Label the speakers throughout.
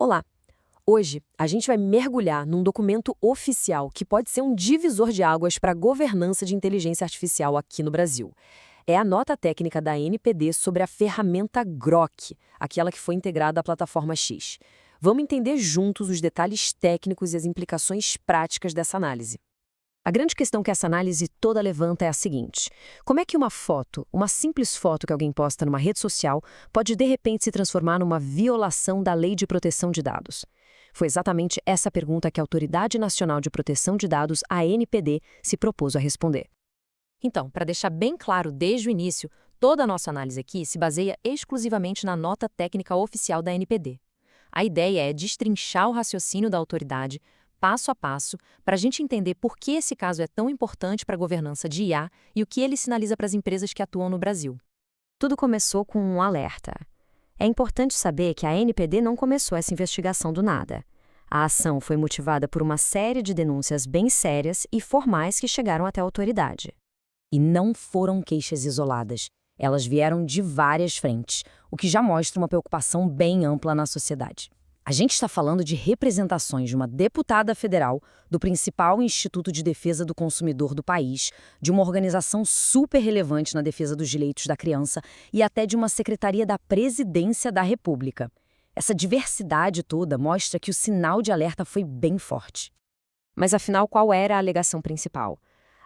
Speaker 1: Olá! Hoje, a gente vai mergulhar num documento oficial que pode ser um divisor de águas para a governança de inteligência artificial aqui no Brasil. É a nota técnica da ANPD sobre a ferramenta Grok, aquela que foi integrada à plataforma X. Vamos entender juntos os detalhes técnicos e as implicações práticas dessa análise. A grande questão que essa análise toda levanta é a seguinte: como é que uma foto, uma simples foto que alguém posta numa rede social, pode de repente se transformar numa violação da Lei de Proteção de Dados? Foi exatamente essa pergunta que a Autoridade Nacional de Proteção de Dados, a ANPD, se propôs a responder. Então, para deixar bem claro desde o início, toda a nossa análise aqui se baseia exclusivamente na nota técnica oficial da ANPD. A ideia é destrinchar o raciocínio da autoridade, passo a passo, para a gente entender por que esse caso é tão importante para a governança de IA e o que ele sinaliza para as empresas que atuam no Brasil. Tudo começou com um alerta. É importante saber que a ANPD não começou essa investigação do nada. A ação foi motivada por uma série de denúncias bem sérias e formais que chegaram até a autoridade. E não foram queixas isoladas. Elas vieram de várias frentes, o que já mostra uma preocupação bem ampla na sociedade. A gente está falando de representações de uma deputada federal, do principal Instituto de Defesa do Consumidor do país, de uma organização super relevante na defesa dos direitos da criança e até de uma secretaria da Presidência da República. Essa diversidade toda mostra que o sinal de alerta foi bem forte. Mas afinal, qual era a alegação principal?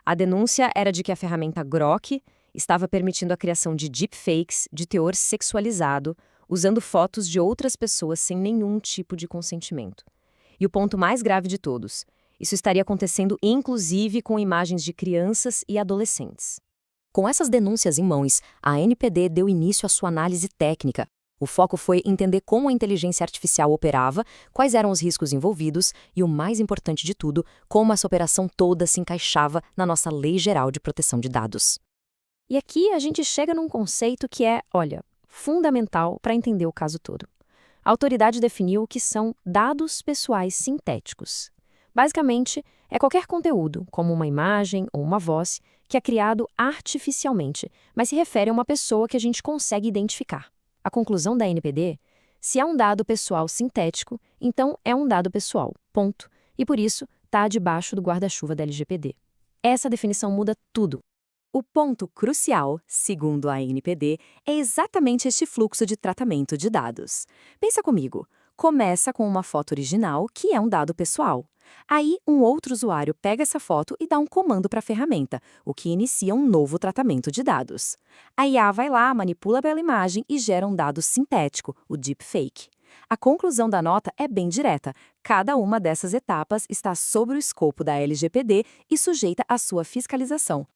Speaker 1: A denúncia era de que a ferramenta Grok estava permitindo a criação de deepfakes de teor sexualizado, usando fotos de outras pessoas sem nenhum tipo de consentimento. E o ponto mais grave de todos, isso estaria acontecendo inclusive com imagens de crianças e adolescentes. Com essas denúncias em mãos, a ANPD deu início à sua análise técnica. O foco foi entender como a inteligência artificial operava, quais eram os riscos envolvidos e, o mais importante de tudo, como essa operação toda se encaixava na nossa Lei Geral de Proteção de Dados. E aqui a gente chega num conceito que é, fundamental para entender o caso todo. A autoridade definiu o que são dados pessoais sintéticos. Basicamente, é qualquer conteúdo, como uma imagem ou uma voz, que é criado artificialmente, mas se refere a uma pessoa que a gente consegue identificar. A conclusão da ANPD: se é um dado pessoal sintético, então é um dado pessoal, ponto. E por isso, está debaixo do guarda-chuva da LGPD. Essa definição muda tudo. O ponto crucial, segundo a ANPD, é exatamente este fluxo de tratamento de dados. Pensa comigo, começa com uma foto original, que é um dado pessoal. Aí, um outro usuário pega essa foto e dá um comando para a ferramenta, o que inicia um novo tratamento de dados. A IA vai lá, manipula bela imagem e gera um dado sintético, o deepfake. A conclusão da nota é bem direta. Cada uma dessas etapas está sob o escopo da LGPD e sujeita à sua fiscalização.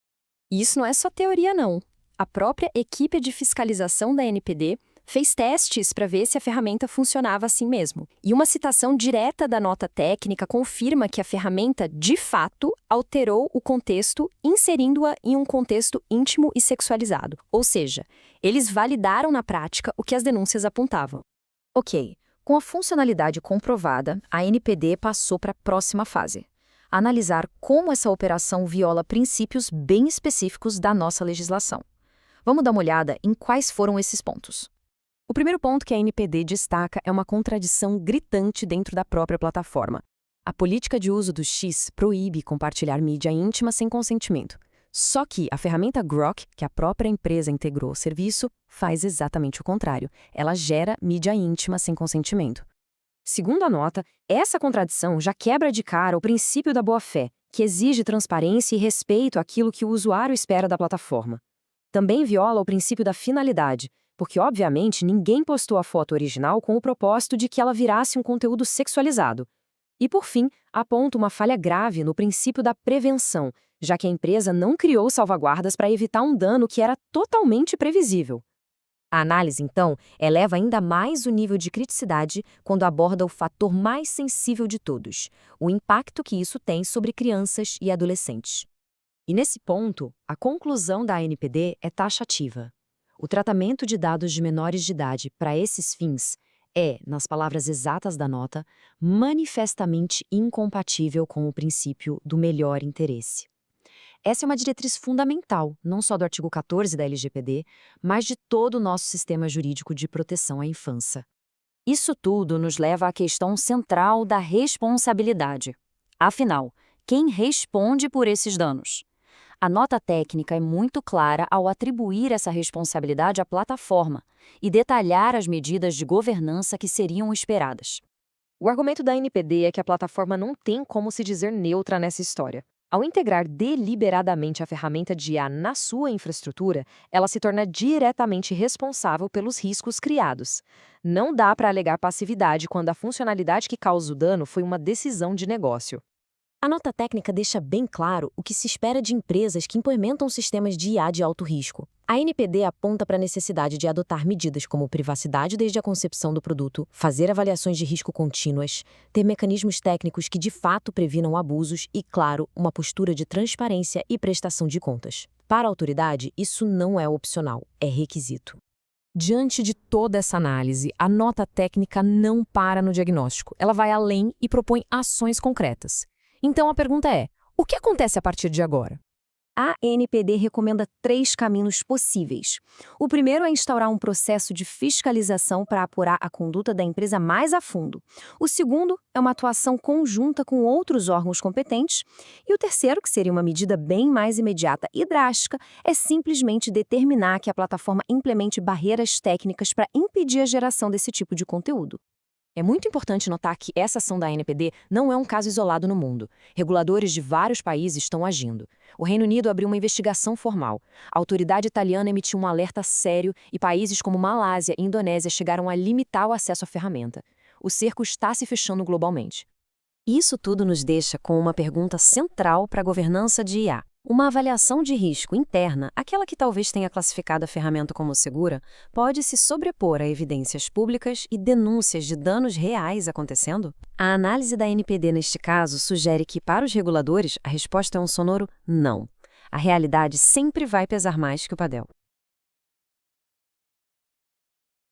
Speaker 1: E isso não é só teoria, não. A própria equipe de fiscalização da ANPD fez testes para ver se a ferramenta funcionava assim mesmo. E uma citação direta da nota técnica confirma que a ferramenta, de fato, alterou o contexto, inserindo-a em um contexto íntimo e sexualizado. Ou seja, eles validaram na prática o que as denúncias apontavam. Ok, com a funcionalidade comprovada, a ANPD passou para a próxima fase: analisar como essa operação viola princípios bem específicos da nossa legislação. Vamos dar uma olhada em quais foram esses pontos. O primeiro ponto que a ANPD destaca é uma contradição gritante dentro da própria plataforma. A política de uso do X proíbe compartilhar mídia íntima sem consentimento. Só que a ferramenta Grok, que a própria empresa integrou ao serviço, faz exatamente o contrário. Ela gera mídia íntima sem consentimento. Segundo a nota, essa contradição já quebra de cara o princípio da boa-fé, que exige transparência e respeito àquilo que o usuário espera da plataforma. Também viola o princípio da finalidade, porque, obviamente, ninguém postou a foto original com o propósito de que ela virasse um conteúdo sexualizado. E, por fim, aponta uma falha grave no princípio da prevenção, já que a empresa não criou salvaguardas para evitar um dano que era totalmente previsível. A análise, então, eleva ainda mais o nível de criticidade quando aborda o fator mais sensível de todos, o impacto que isso tem sobre crianças e adolescentes. E nesse ponto, a conclusão da ANPD é taxativa. O tratamento de dados de menores de idade para esses fins é, nas palavras exatas da nota, manifestamente incompatível com o princípio do melhor interesse. Essa é uma diretriz fundamental, não só do artigo 14 da LGPD, mas de todo o nosso sistema jurídico de proteção à infância.
Speaker 2: Isso tudo nos leva à questão central da responsabilidade. Afinal, quem responde por esses danos? A nota técnica é muito clara ao atribuir essa responsabilidade à plataforma e detalhar as medidas de governança que seriam esperadas.
Speaker 1: O argumento da NPD é que a plataforma não tem como se dizer neutra nessa história. Ao integrar deliberadamente a ferramenta de IA na sua infraestrutura, ela se torna diretamente responsável pelos riscos criados. Não dá para alegar passividade quando a funcionalidade que causa o dano foi uma decisão de negócio. A nota técnica deixa bem claro o que se espera de empresas que implementam sistemas de IA de alto risco. A NPD aponta para a necessidade de adotar medidas como privacidade desde a concepção do produto, fazer avaliações de risco contínuas, ter mecanismos técnicos que de fato previnam abusos e, claro, uma postura de transparência e prestação de contas. Para a autoridade, isso não é opcional, é requisito. Diante de toda essa análise, a nota técnica não para no diagnóstico. Ela vai além e propõe ações concretas. Então a pergunta é: o que acontece a partir de agora?
Speaker 3: A NPD recomenda 3 caminhos possíveis. O primeiro é instaurar um processo de fiscalização para apurar a conduta da empresa mais a fundo. O segundo é uma atuação conjunta com outros órgãos competentes. E o terceiro, que seria uma medida bem mais imediata e drástica, é simplesmente determinar que a plataforma implemente barreiras técnicas para impedir a geração desse tipo de conteúdo.
Speaker 1: É muito importante notar que essa ação da NPD não é um caso isolado no mundo. Reguladores de vários países estão agindo. O Reino Unido abriu uma investigação formal. A autoridade italiana emitiu um alerta sério e países como Malásia e Indonésia chegaram a limitar o acesso à ferramenta. O cerco está se fechando globalmente. Isso tudo nos deixa com uma pergunta central para a governança de IA. Uma avaliação de risco interna, aquela que talvez tenha classificado a ferramenta como segura, pode se sobrepor a evidências públicas e denúncias de danos reais acontecendo? A análise da NPD neste caso sugere que, para os reguladores, a resposta é um sonoro não. A realidade sempre vai pesar mais que o padrão.